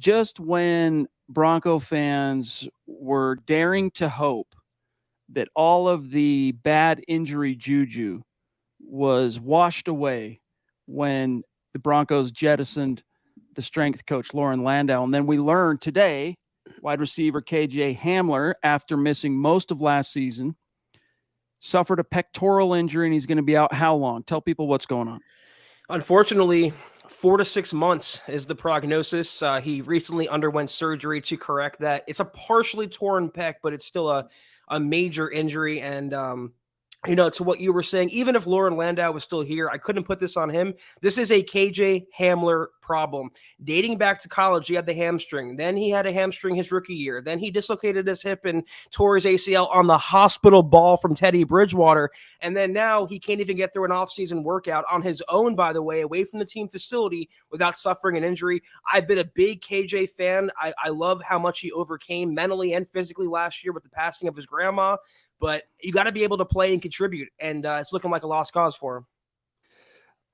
just when Bronco fans were daring to hope that all of the bad injury juju was washed away when the Broncos jettisoned the strength coach, Lauren Landau. And then we learned today, wide receiver KJ Hamler, after missing most of last season, suffered a pectoral injury and he's going to be out how long? Tell people what's going on. Unfortunately, 4 to 6 months is the prognosis. He recently underwent surgery to correct that. It's a partially torn pec, but it's still a major injury. And, to what you were saying, even if Lauren Landau was still here, I couldn't put this on him. This is a KJ Hamler problem. Dating back to college, he had the hamstring. Then he had a hamstring his rookie year. Then he dislocated his hip and tore his ACL on the hospital ball from Teddy Bridgewater. And then now he can't even get through an offseason workout on his own, by the way, away from the team facility without suffering an injury. I've been a big KJ fan. I love how much he overcame mentally and physically last year with the passing of his grandma. But you got to be able to play and contribute, and it's looking like a lost cause for him.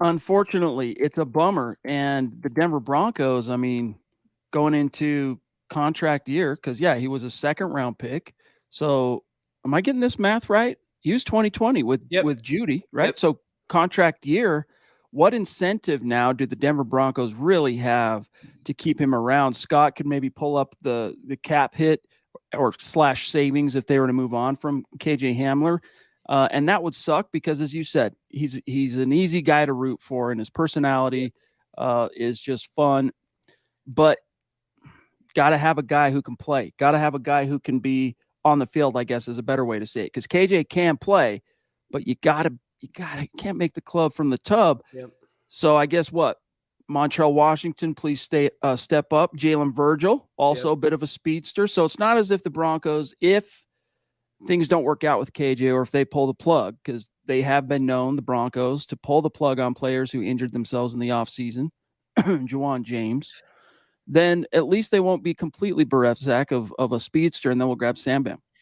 Unfortunately, it's a bummer. And the Denver Broncos, going into contract year, because, he was a second-round pick. So am I getting this math right? He was 2020 with Judy, right? Yep. So contract year, what incentive now do the Denver Broncos really have to keep him around? Scott could maybe pull up the cap hit or slash savings if they were to move on from KJ Hamler. And that would suck because, as you said, he's an easy guy to root for, and his personality is just fun. But got to have a guy who can play. Got to have a guy who can be on the field, I guess is a better way to say it. Because KJ can play, but you can't make the club from the tub. Yep. So I guess what? Montrell Washington, please step up. Jalen Virgil, also a bit of a speedster. So it's not as if the Broncos, if things don't work out with KJ or if they pull the plug, because they have been known, the Broncos, to pull the plug on players who injured themselves in the offseason, Juwan James, then at least they won't be completely bereft, Zach, of a speedster, and then we'll grab Sam Bam.